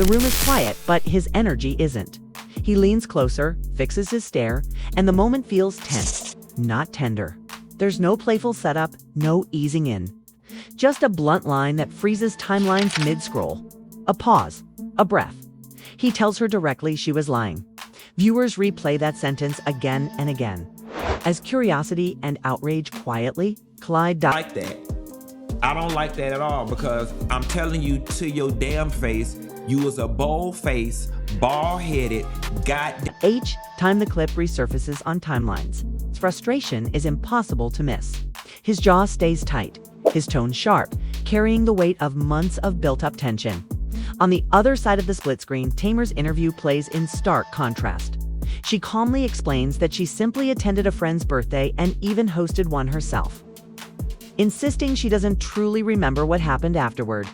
The room is quiet, but his energy isn't. He leans closer, fixes his stare, and the moment feels tense, not tender. There's no playful setup, no easing in. Just a blunt line that freezes timelines mid-scroll. A pause, a breath. He tells her directly she was lying. Viewers replay that sentence again and again, as curiosity and outrage quietly collide. Like that. I don't like that at all, because I'm telling you to your damn face, you was a bold-faced, bald-headed, Each time the clip resurfaces on timelines, his frustration is impossible to miss. His jaw stays tight, his tone sharp, carrying the weight of months of built-up tension. On the other side of the split screen, Tamar's interview plays in stark contrast. She calmly explains that she simply attended a friend's birthday and even hosted one herself, insisting she doesn't truly remember what happened afterward.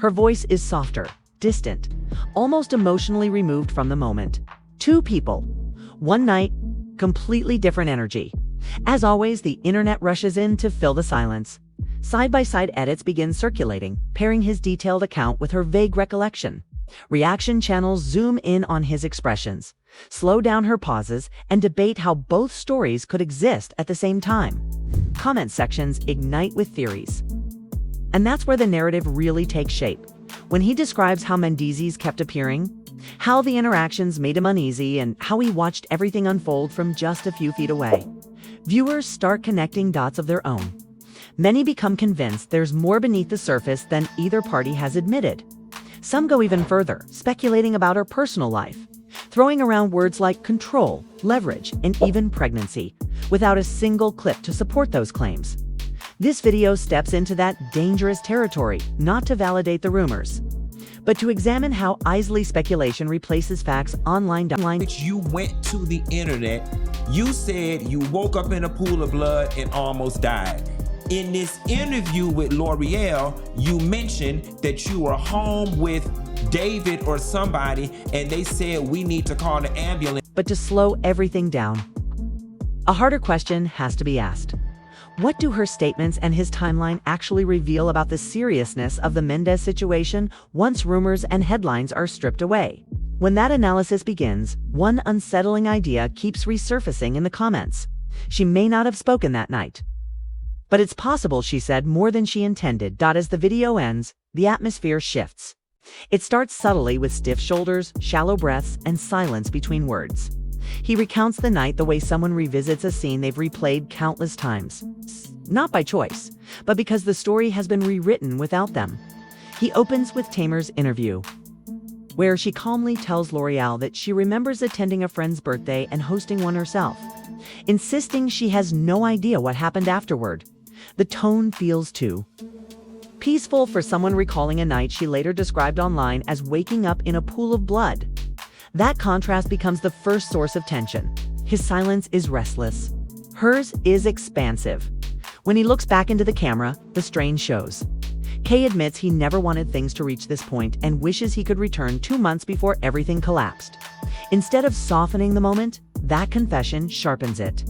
Her voice is softer, distant, almost emotionally removed from the moment. Two people, one night, completely different energy. As always, the internet rushes in to fill the silence. Side-by-side edits begin circulating, pairing his detailed account with her vague recollection. Reaction channels zoom in on his expressions, slow down her pauses, and debate how both stories could exist at the same time. Comment sections ignite with theories. And that's where the narrative really takes shape. When he describes how Mendeecees kept appearing, how the interactions made him uneasy, and how he watched everything unfold from just a few feet away, viewers start connecting dots of their own. Many become convinced there's more beneath the surface than either party has admitted. Some go even further, speculating about her personal life, throwing around words like control, leverage, and even pregnancy, without a single clip to support those claims. This video steps into that dangerous territory, not to validate the rumors, but to examine how easily speculation replaces facts online. You went to the internet, you said you woke up in a pool of blood and almost died. In this interview with L'Oreal, you mentioned that you were home with David or somebody, and they said we need to call the ambulance. But to slow everything down, a harder question has to be asked. What do her statements and his timeline actually reveal about the seriousness of the Mendeecees situation once rumors and headlines are stripped away? When that analysis begins, one unsettling idea keeps resurfacing in the comments. She may not have spoken that night, but it's possible she said more than she intended. As the video ends, the atmosphere shifts. It starts subtly with stiff shoulders, shallow breaths, and silence between words. He recounts the night the way someone revisits a scene they've replayed countless times. Not by choice, but because the story has been rewritten without them. He opens with Tamar's interview, where she calmly tells L'Oreal that she remembers attending a friend's birthday and hosting one herself, insisting she has no idea what happened afterward. The tone feels too peaceful for someone recalling a night she later described online as waking up in a pool of blood. That contrast becomes the first source of tension. His silence is restless. Hers is expansive. When he looks back into the camera, the strain shows. Kay admits he never wanted things to reach this point and wishes he could return 2 months before everything collapsed. Instead of softening the moment, that confession sharpens it,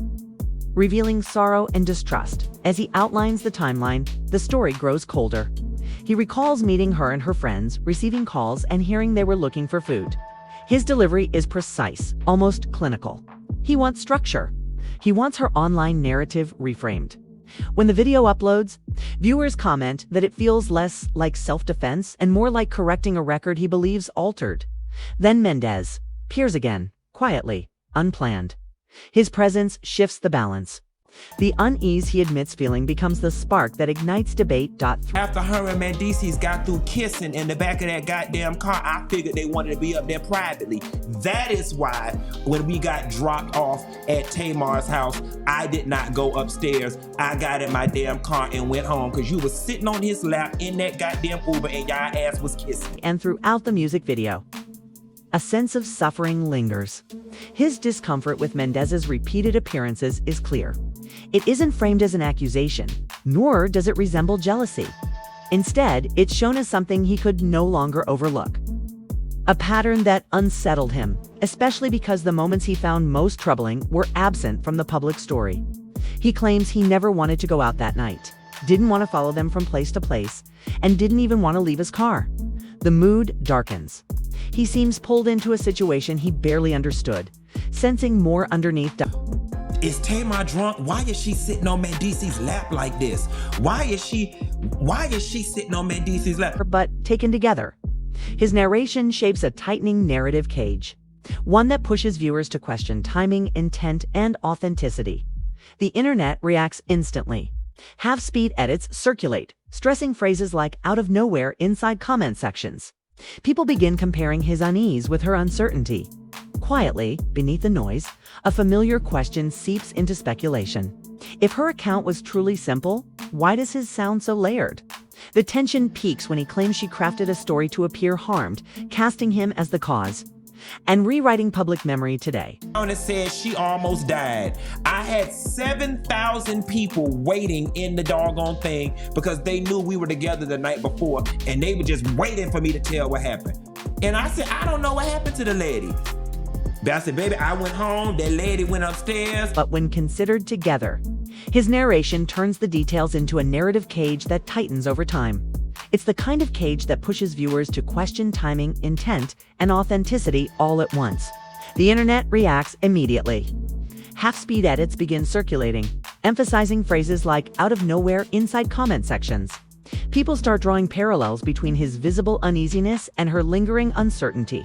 revealing sorrow and distrust. As he outlines the timeline, the story grows colder. He recalls meeting her and her friends, receiving calls, and hearing they were looking for food. His delivery is precise, almost clinical. He wants structure. He wants her online narrative reframed. When the video uploads, viewers comment that it feels less like self-defense and more like correcting a record he believes altered. Then Mendeecees appears again, quietly, unplanned. His presence shifts the balance. The unease he admits feeling becomes the spark that ignites debate. After her and Mendeecees got through kissing in the back of that goddamn car, I figured they wanted to be up there privately. That is why when we got dropped off at Tamar's house, I did not go upstairs. I got in my damn car and went home, because you was sitting on his lap in that goddamn Uber and y'all ass was kissing. And throughout the music video, a sense of suffering lingers. His discomfort with Mendeecees' repeated appearances is clear. It isn't framed as an accusation, nor does it resemble jealousy. Instead, it's shown as something he could no longer overlook. A pattern that unsettled him, especially because the moments he found most troubling were absent from the public story. He claims he never wanted to go out that night, didn't want to follow them from place to place, and didn't even want to leave his car. The mood darkens. He seems pulled into a situation he barely understood, sensing more underneath. Is Tamar drunk? Why is she sitting on Mendeecees' lap like this? Why is she sitting on Mendeecees' lap? But taken together, his narration shapes a tightening narrative cage, one that pushes viewers to question timing, intent, and authenticity. The internet reacts instantly. Half-speed edits circulate, stressing phrases like "out of nowhere" inside comment sections. People begin comparing his unease with her uncertainty. Quietly, beneath the noise, a familiar question seeps into speculation. If her account was truly simple, why does his sound so layered? The tension peaks when he claims she crafted a story to appear harmed, casting him as the cause. And rewriting public memory today. It says she almost died. I had 7,000 people waiting in the doggone thing because they knew we were together the night before and they were just waiting for me to tell what happened. And I said, I don't know what happened to the lady. But I said, baby, I went home, that lady went upstairs. But when considered together, his narration turns the details into a narrative cage that tightens over time. It's the kind of cage that pushes viewers to question timing, intent, and authenticity all at once. The internet reacts immediately. Half-speed edits begin circulating, emphasizing phrases like "out of nowhere" inside comment sections. People start drawing parallels between his visible uneasiness and her lingering uncertainty.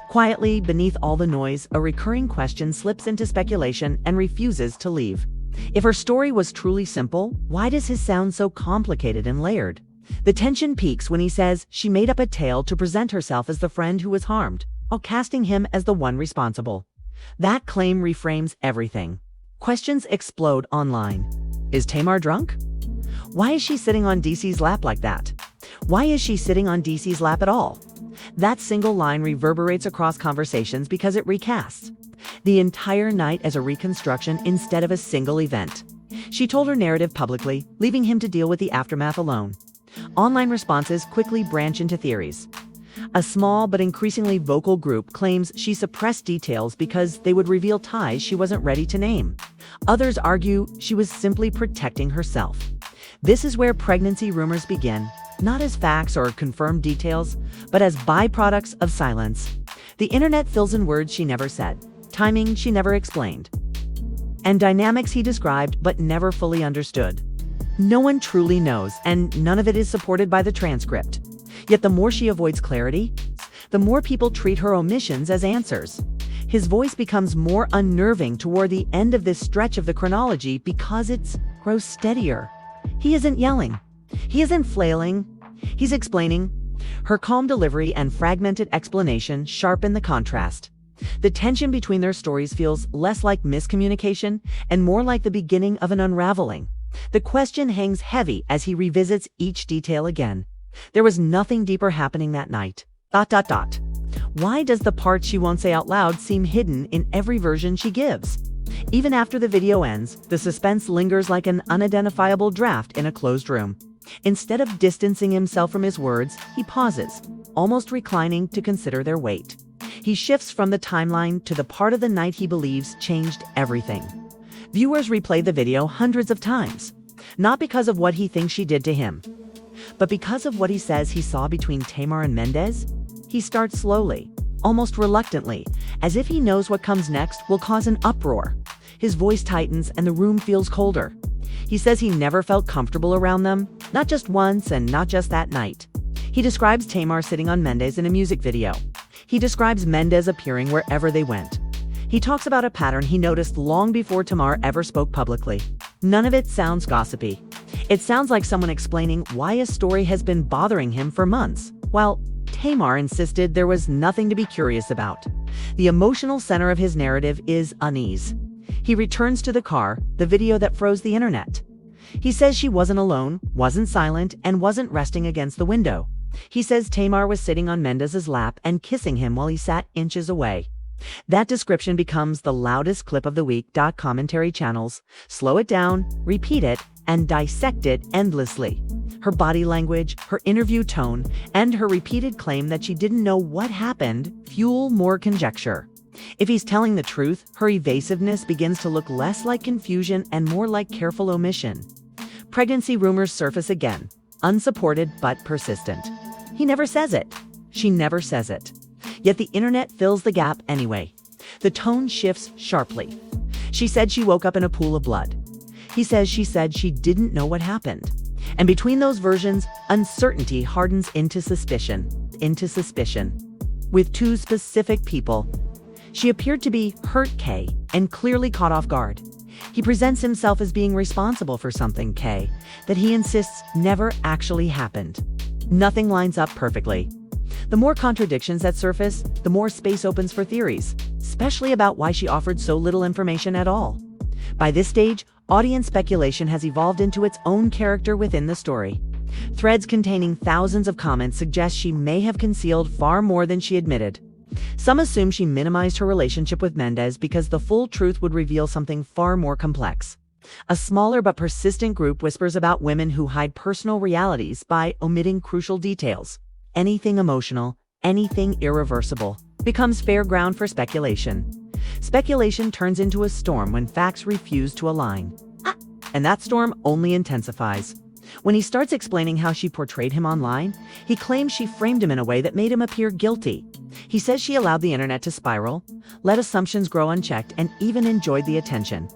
Quietly, beneath all the noise, a recurring question slips into speculation and refuses to leave. If her story was truly simple, why does his sound so complicated and layered? The tension peaks when he says she made up a tale to present herself as the friend who was harmed, while casting him as the one responsible. That claim reframes everything. Questions explode online. Is Tamar drunk? Why is she sitting on DC's lap like that? Why is she sitting on DC's lap at all? That single line reverberates across conversations because it recasts the entire night as a reconstruction instead of a single event. She told her narrative publicly, leaving him to deal with the aftermath alone. Online responses quickly branch into theories. A small but increasingly vocal group claims she suppressed details because they would reveal ties she wasn't ready to name. Others argue she was simply protecting herself. This is where pregnancy rumors begin, not as facts or confirmed details, but as byproducts of silence. The internet fills in words she never said, timing she never explained, and dynamics he described but never fully understood. No one truly knows, and none of it is supported by the transcript. Yet the more she avoids clarity, the more people treat her omissions as answers. His voice becomes more unnerving toward the end of this stretch of the chronology because it grows steadier. He isn't yelling. He isn't flailing. He's explaining. Her calm delivery and fragmented explanation sharpen the contrast. The tension between their stories feels less like miscommunication and more like the beginning of an unraveling. The question hangs heavy as he revisits each detail again. There was nothing deeper happening that night. ... Why does the part she won't say out loud seem hidden in every version she gives? Even after the video ends, the suspense lingers like an unidentifiable draft in a closed room. Instead of distancing himself from his words, he pauses, almost reclining to consider their weight. He shifts from the timeline to the part of the night he believes changed everything. Viewers replay the video hundreds of times, not because of what he thinks she did to him, but because of what he says he saw between Tamar and Mendeecees. He starts slowly, almost reluctantly, as if he knows what comes next will cause an uproar. His voice tightens and the room feels colder. He says he never felt comfortable around them, not just once and not just that night. He describes Tamar sitting on Mendeecees in a music video. He describes Mendeecees appearing wherever they went. He talks about a pattern he noticed long before Tamar ever spoke publicly. None of it sounds gossipy. It sounds like someone explaining why a story has been bothering him for months, while Tamar insisted there was nothing to be curious about. The emotional center of his narrative is unease. He returns to the car, the video that froze the internet. He says she wasn't alone, wasn't silent, and wasn't resting against the window. He says Tamar was sitting on Mendeecees' lap and kissing him while he sat inches away. That description becomes the loudest clip of the week. Commentary channels slow it down, repeat it, and dissect it endlessly. Her body language, her interview tone, and her repeated claim that she didn't know what happened fuel more conjecture. If he's telling the truth, her evasiveness begins to look less like confusion and more like careful omission. Pregnancy rumors surface again, unsupported but persistent. He never says it. She never says it. Yet the internet fills the gap anyway. The tone shifts sharply. She said she woke up in a pool of blood. He says she said she didn't know what happened. And between those versions, uncertainty hardens into suspicion. With two specific people. She appeared to be hurt K and clearly caught off guard. He presents himself as being responsible for something, K, that he insists never actually happened. Nothing lines up perfectly. The more contradictions that surface, the more space opens for theories, especially about why she offered so little information at all. By this stage, audience speculation has evolved into its own character within the story. Threads containing thousands of comments suggest she may have concealed far more than she admitted. Some assume she minimized her relationship with Mendeecees because the full truth would reveal something far more complex. A smaller but persistent group whispers about women who hide personal realities by omitting crucial details. Anything emotional, anything irreversible, becomes fair ground for speculation. Speculation turns into a storm when facts refuse to align. And that storm only intensifies. When he starts explaining how she portrayed him online, he claims she framed him in a way that made him appear guilty. He says she allowed the internet to spiral, let assumptions grow unchecked, and even enjoyed the attention.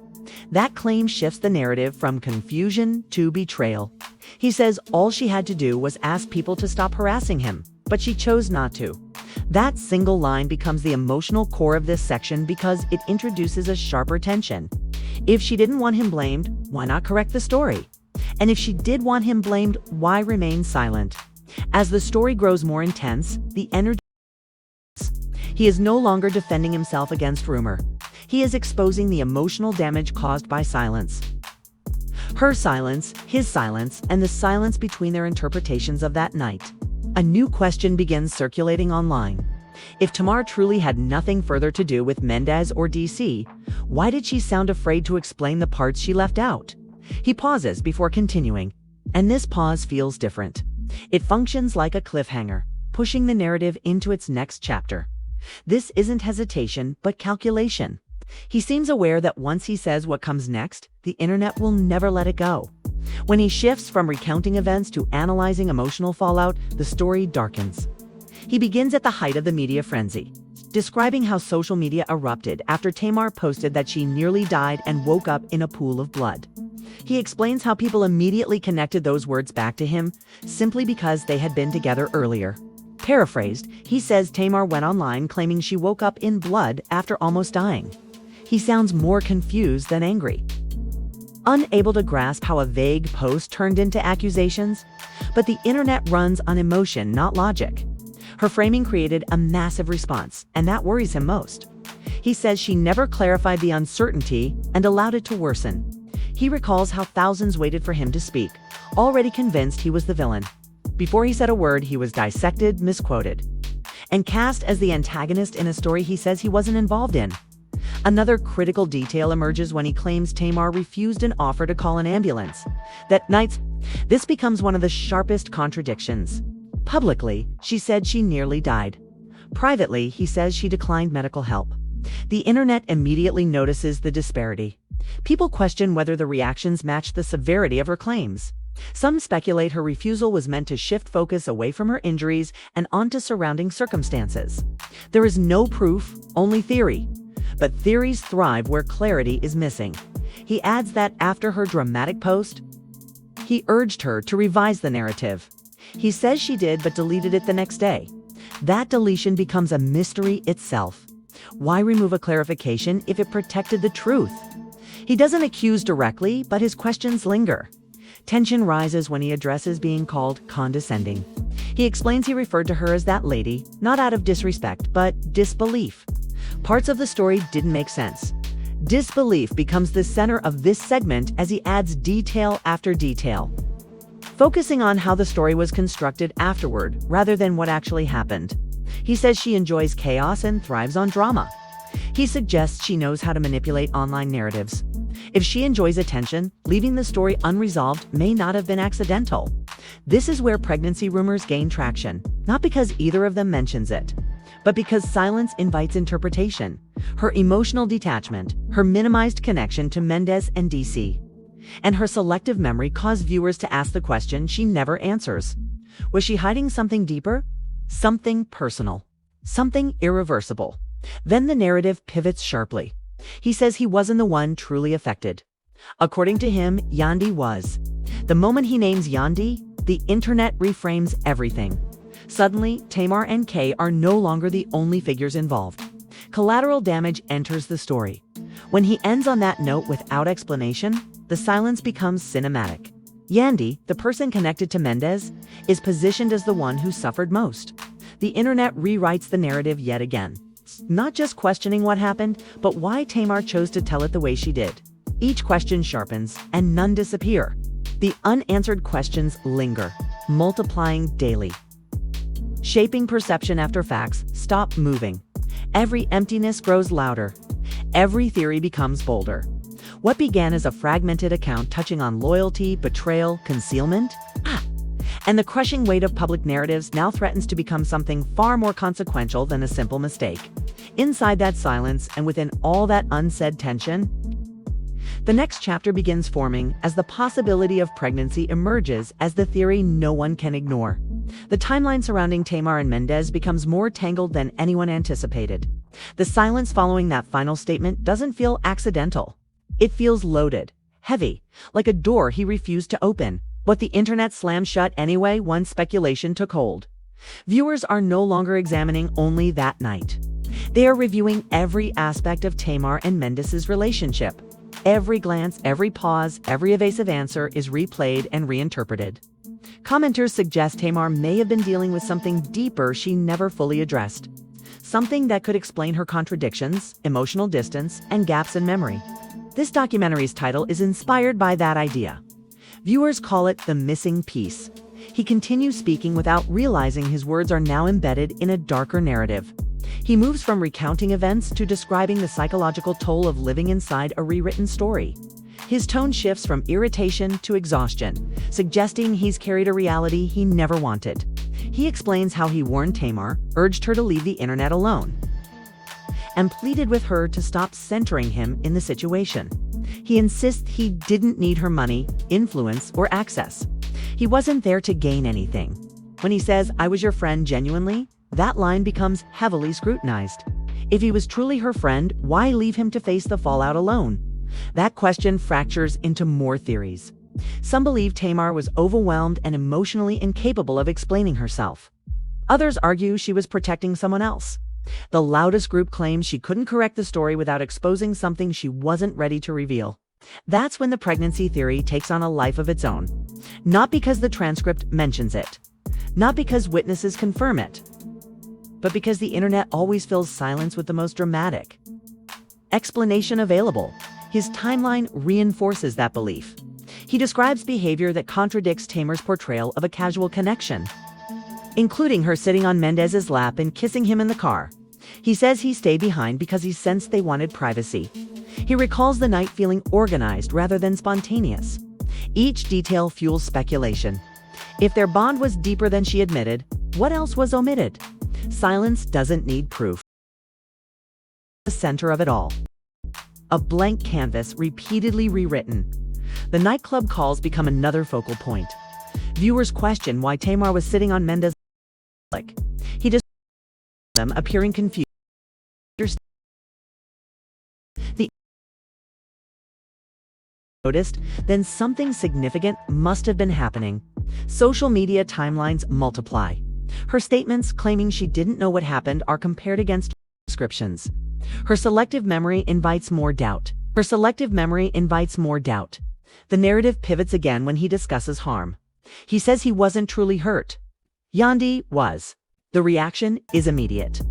That claim shifts the narrative from confusion to betrayal. He says all she had to do was ask people to stop harassing him, but she chose not to. That single line becomes the emotional core of this section because it introduces a sharper tension. If she didn't want him blamed, why not correct the story? And if she did want him blamed, why remain silent? As the story grows more intense, the energy. He is no longer defending himself against rumor. He is exposing the emotional damage caused by silence. Her silence, his silence, and the silence between their interpretations of that night. A new question begins circulating online. If Tamar truly had nothing further to do with Mendeecees or DC, why did she sound afraid to explain the parts she left out? He pauses before continuing, and this pause feels different. It functions like a cliffhanger, pushing the narrative into its next chapter. This isn't hesitation, but calculation. He seems aware that once he says what comes next, the internet will never let it go. When he shifts from recounting events to analyzing emotional fallout, the story darkens. He begins at the height of the media frenzy, describing how social media erupted after Tamar posted that she nearly died and woke up in a pool of blood. He explains how people immediately connected those words back to him simply because they had been together earlier. Paraphrased, he says Tamar went online claiming she woke up in blood after almost dying. He sounds more confused than angry. Unable to grasp how a vague post turned into accusations, but the internet runs on emotion, not logic. Her framing created a massive response, and that worries him most. He says she never clarified the uncertainty and allowed it to worsen. He recalls how thousands waited for him to speak, already convinced he was the villain. Before he said a word, he was dissected, misquoted, and cast as the antagonist in a story he says he wasn't involved in. Another critical detail emerges when he claims Tamar refused an offer to call an ambulance. That night, this becomes one of the sharpest contradictions. Publicly, she said she nearly died. Privately, he says she declined medical help. The internet immediately notices the disparity. People question whether the reactions match the severity of her claims. Some speculate her refusal was meant to shift focus away from her injuries and onto surrounding circumstances. There is no proof, only theory. But theories thrive where clarity is missing. He adds that after her dramatic post, he urged her to revise the narrative. He says she did, but deleted it the next day. That deletion becomes a mystery itself. Why remove a clarification if it protected the truth? He doesn't accuse directly, but his questions linger. Tension rises when he addresses being called condescending. He explains he referred to her as that lady, not out of disrespect, but disbelief. Parts of the story didn't make sense. Disbelief becomes the center of this segment as he adds detail after detail, focusing on how the story was constructed afterward rather than what actually happened. He says she enjoys chaos and thrives on drama. He suggests she knows how to manipulate online narratives. If she enjoys attention, leaving the story unresolved may not have been accidental. This is where pregnancy rumors gain traction, not because either of them mentions it, but because silence invites interpretation. Her emotional detachment, her minimized connection to Mendeecees and DC, and her selective memory cause viewers to ask the question she never answers. Was she hiding something deeper? Something personal? something irreversible. Then the narrative pivots sharply. He says he wasn't the one truly affected. According to him, Yandi was. The moment he names Yandi, the internet reframes everything. Suddenly, Tamar and Kay are no longer the only figures involved. Collateral damage enters the story. When he ends on that note without explanation, the silence becomes cinematic. Yandi, the person connected to Mendeecees, is positioned as the one who suffered most. The internet rewrites the narrative yet again, not just questioning what happened, but why Tamar chose to tell it the way she did. Each question sharpens, and none disappear. The unanswered questions linger, multiplying daily. Shaping perception after facts stop moving. Every emptiness grows louder. Every theory becomes bolder. What began as a fragmented account touching on loyalty, betrayal, concealment, and the crushing weight of public narratives now threatens to become something far more consequential than a simple mistake. Inside that silence, and within all that unsaid tension, the next chapter begins forming as the possibility of pregnancy emerges as the theory no one can ignore. The timeline surrounding Tamar and Mendeecees becomes more tangled than anyone anticipated. The silence following that final statement doesn't feel accidental. It feels loaded, heavy, like a door he refused to open, but the internet slammed shut anyway once speculation took hold. Viewers are no longer examining only that night. They are reviewing every aspect of Tamar and Mendeecees' relationship. Every glance, every pause, every evasive answer is replayed and reinterpreted. Commenters suggest Tamar may have been dealing with something deeper she never fully addressed. Something that could explain her contradictions, emotional distance, and gaps in memory. This documentary's title is inspired by that idea. Viewers call it the missing piece. He continues speaking without realizing his words are now embedded in a darker narrative. He moves from recounting events to describing the psychological toll of living inside a rewritten story. His tone shifts from irritation to exhaustion, suggesting he's carried a reality he never wanted. He explains how he warned Tamar, urged her to leave the internet alone, and pleaded with her to stop centering him in the situation. He insists he didn't need her money, influence, or access. He wasn't there to gain anything. When he says, "I was your friend genuinely," that line becomes heavily scrutinized. If he was truly her friend, why leave him to face the fallout alone? That question fractures into more theories. Some believe Tamar was overwhelmed and emotionally incapable of explaining herself. Others argue she was protecting someone else. The loudest group claims she couldn't correct the story without exposing something she wasn't ready to reveal. That's when the pregnancy theory takes on a life of its own. Not because the transcript mentions it, not because witnesses confirm it, but because the internet always fills silence with the most dramatic explanation available. His timeline reinforces that belief. He describes behavior that contradicts Tamar's portrayal of a casual connection, including her sitting on Mendeecees' lap and kissing him in the car. He says he stayed behind because he sensed they wanted privacy. He recalls the night feeling organized rather than spontaneous. Each detail fuels speculation. If their bond was deeper than she admitted, what else was omitted? Silence doesn't need proof. The center of it all. A blank canvas repeatedly rewritten. The nightclub calls become another focal point. Viewers question why Tamar was sitting on Mendeecees' like. He just them appearing confused. The noticed, then something significant must have been happening. Social media timelines multiply. Her statements claiming she didn't know what happened are compared against descriptions. Her selective memory invites more doubt. The narrative pivots again when he discusses harm. He says he wasn't truly hurt. Yandi was. The reaction is immediate.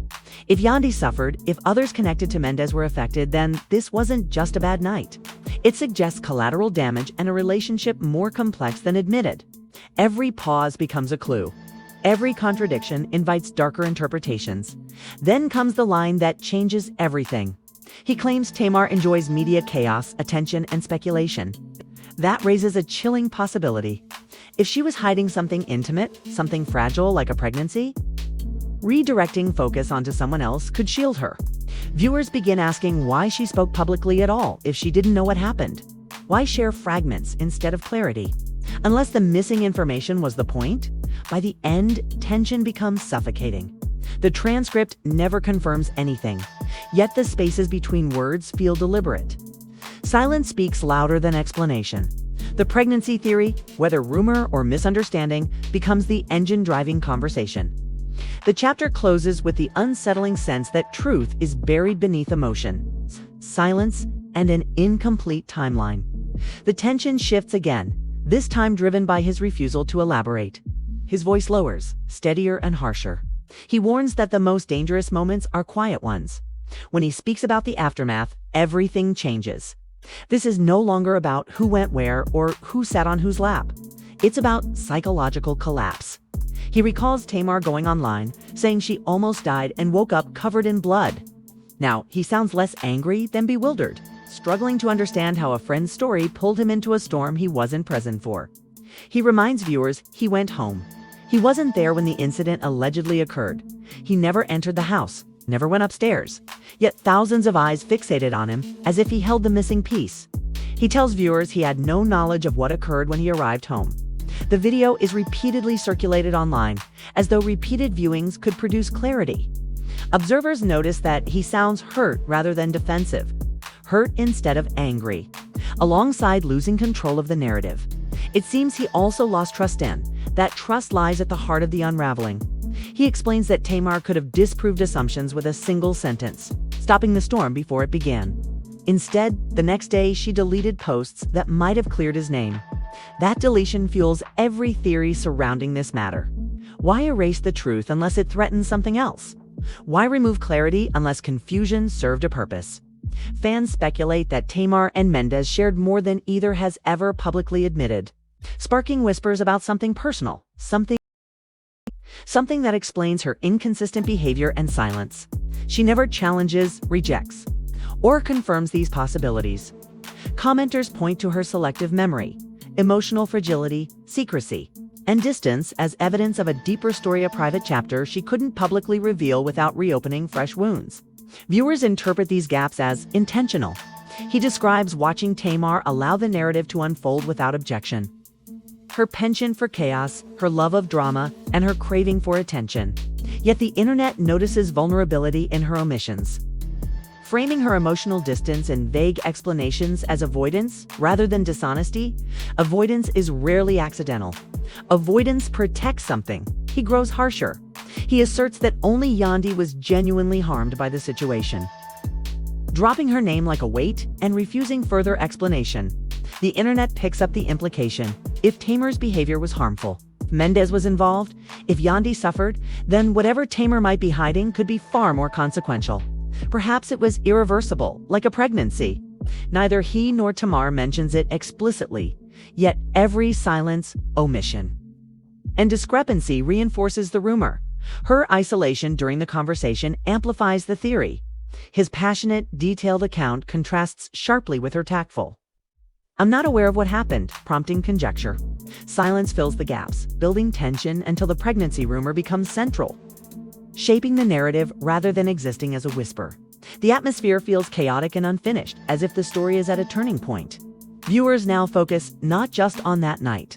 If Yandi suffered, if others connected to Mendeecees were affected, then this wasn't just a bad night. It suggests collateral damage and a relationship more complex than admitted. Every pause becomes a clue. Every contradiction invites darker interpretations. Then comes the line that changes everything. He claims Tamar enjoys media chaos, attention, and speculation. That raises a chilling possibility. If she was hiding something intimate, something fragile like a pregnancy, redirecting focus onto someone else could shield her. Viewers begin asking why she spoke publicly at all if she didn't know what happened. Why share fragments instead of clarity? Unless the missing information was the point, by the end, tension becomes suffocating. The transcript never confirms anything, yet the spaces between words feel deliberate. Silence speaks louder than explanation. The pregnancy theory, whether rumor or misunderstanding, becomes the engine driving conversation. The chapter closes with the unsettling sense that truth is buried beneath emotion, silence, and an incomplete timeline. The tension shifts again, this time driven by his refusal to elaborate. His voice lowers, steadier and harsher. He warns that the most dangerous moments are quiet ones. When he speaks about the aftermath, everything changes. This is no longer about who went where or who sat on whose lap. It's about psychological collapse. He recalls Tamar going online, saying she almost died and woke up covered in blood. Now, he sounds less angry than bewildered, struggling to understand how a friend's story pulled him into a storm he wasn't present for. He reminds viewers he went home. He wasn't there when the incident allegedly occurred. He never entered the house, never went upstairs. Yet thousands of eyes fixated on him as if he held the missing piece. He tells viewers he had no knowledge of what occurred when he arrived home. The video is repeatedly circulated online, as though repeated viewings could produce clarity. Observers notice that he sounds hurt rather than defensive. Hurt instead of angry, alongside losing control of the narrative. It seems he also lost trust in. That trust lies at the heart of the unraveling. He explains that Tamar could have disproved assumptions with a single sentence, stopping the storm before it began. Instead, the next day, she deleted posts that might have cleared his name. That deletion fuels every theory surrounding this matter. Why erase the truth unless it threatens something else? Why remove clarity unless confusion served a purpose? Fans speculate that Tamar and Mendeecees shared more than either has ever publicly admitted, sparking whispers about something personal, something that explains her inconsistent behavior and silence. She never challenges, rejects, or confirms these possibilities. Commenters point to her selective memory, emotional fragility, secrecy, and distance as evidence of a deeper story, a private chapter she couldn't publicly reveal without reopening fresh wounds. Viewers interpret these gaps as intentional. He describes watching Tamar allow the narrative to unfold without objection. Her penchant for chaos, her love of drama, and her craving for attention. Yet the internet notices vulnerability in her omissions. Framing her emotional distance and vague explanations as avoidance rather than dishonesty, avoidance is rarely accidental. Avoidance protects something. He grows harsher. He asserts that only Yandi was genuinely harmed by the situation, dropping her name like a weight and refusing further explanation. The internet picks up the implication. If Tamar's behavior was harmful, Mendeecees was involved, if Yandi suffered, then whatever Tamar might be hiding could be far more consequential. Perhaps it was irreversible, like a pregnancy. Neither he nor Tamar mentions it explicitly, yet every silence, omission, and discrepancy reinforces the rumor. Her isolation during the conversation amplifies the theory. His passionate, detailed account contrasts sharply with her tactful, "I'm not aware of what happened," prompting conjecture. Silence fills the gaps, building tension until the pregnancy rumor becomes central, shaping the narrative rather than existing as a whisper. The atmosphere feels chaotic and unfinished, as if the story is at a turning point. Viewers now focus not just on that night,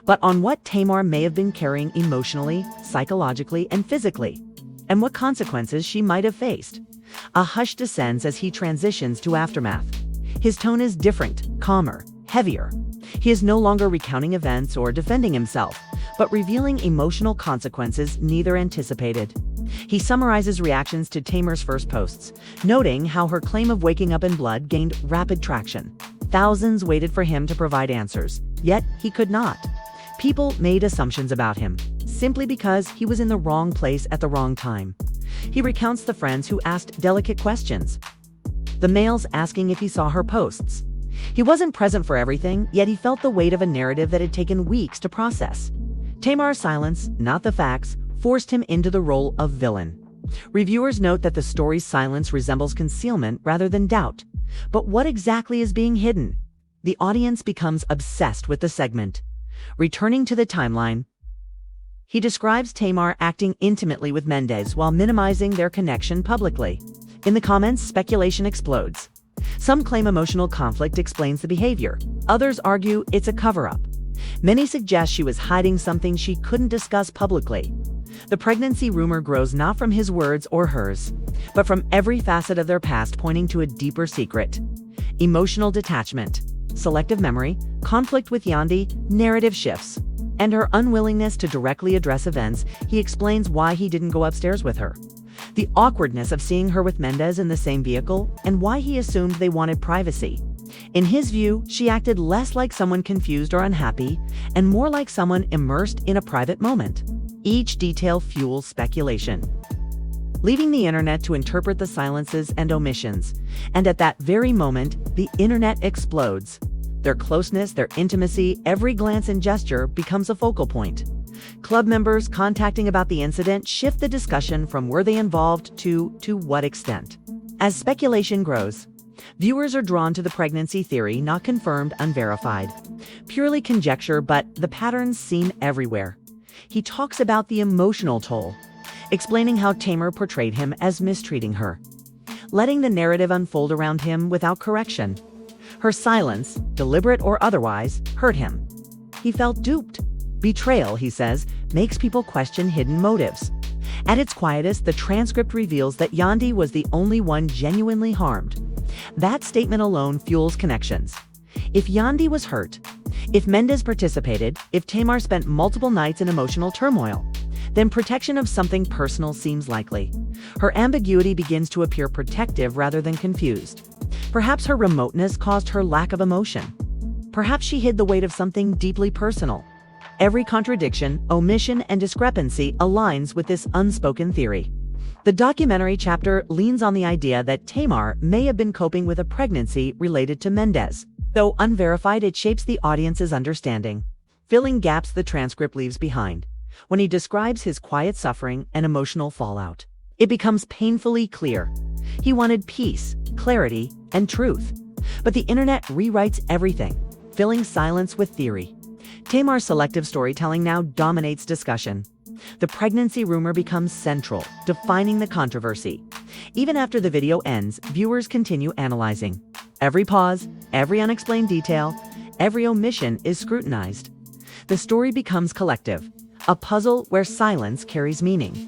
but on what Tamar may have been carrying emotionally, psychologically, and physically, and what consequences she might have faced. A hush descends as he transitions to aftermath. His tone is different, calmer, heavier. He is no longer recounting events or defending himself, but revealing emotional consequences neither anticipated. He summarizes reactions to Tamar's first posts, noting how her claim of waking up in blood gained rapid traction. Thousands waited for him to provide answers, yet he could not. People made assumptions about him, simply because he was in the wrong place at the wrong time. He recounts the friends who asked delicate questions, the males asking if he saw her posts. He wasn't present for everything, yet he felt the weight of a narrative that had taken weeks to process. Tamar's silence, not the facts, forced him into the role of villain. Reviewers note that the story's silence resembles concealment rather than doubt. But what exactly is being hidden? The audience becomes obsessed with the segment. Returning to the timeline, he describes Tamar acting intimately with Mendeecees while minimizing their connection publicly. In the comments, speculation explodes. Some claim emotional conflict explains the behavior. Others argue it's a cover-up. Many suggest she was hiding something she couldn't discuss publicly. The pregnancy rumor grows not from his words or hers, but from every facet of their past pointing to a deeper secret. Emotional detachment, selective memory, conflict with Yandi, narrative shifts, and her unwillingness to directly address events. He explains why he didn't go upstairs with her, the awkwardness of seeing her with Mendeecees in the same vehicle, and why he assumed they wanted privacy. In his view, she acted less like someone confused or unhappy, and more like someone immersed in a private moment. Each detail fuels speculation, leaving the internet to interpret the silences and omissions. And at that very moment, the internet explodes. Their closeness, their intimacy, every glance and gesture becomes a focal point. Club members contacting about the incident shift the discussion from were they involved to what extent. As speculation grows, viewers are drawn to the pregnancy theory, not confirmed, unverified. Purely conjecture, but the patterns seen everywhere. He talks about the emotional toll, explaining how Tamar portrayed him as mistreating her, letting the narrative unfold around him without correction. Her silence, deliberate or otherwise, hurt him. He felt duped. Betrayal, he says, makes people question hidden motives. At its quietest, the transcript reveals that Yandi was the only one genuinely harmed. That statement alone fuels connections. If Yandi was hurt, if Mendeecees participated, if Tamar spent multiple nights in emotional turmoil, then protection of something personal seems likely. Her ambiguity begins to appear protective rather than confused. Perhaps her remoteness caused her lack of emotion. Perhaps she hid the weight of something deeply personal. Every contradiction, omission, and discrepancy aligns with this unspoken theory. The documentary chapter leans on the idea that Tamar may have been coping with a pregnancy related to Mendeecees. Though unverified, it shapes the audience's understanding, filling gaps the transcript leaves behind. When he describes his quiet suffering and emotional fallout, it becomes painfully clear. He wanted peace, clarity, and truth. But the internet rewrites everything, filling silence with theory. Tamar's selective storytelling now dominates discussion. The pregnancy rumor becomes central, defining the controversy. Even after the video ends, viewers continue analyzing. Every pause, every unexplained detail, every omission is scrutinized. The story becomes collective, a puzzle where silence carries meaning.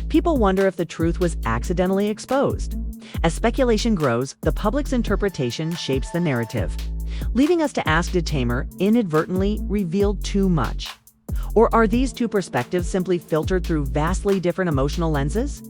People wonder if the truth was accidentally exposed. As speculation grows, the public's interpretation shapes the narrative, leaving us to ask, did Tamar inadvertently reveal too much? Or are these two perspectives simply filtered through vastly different emotional lenses?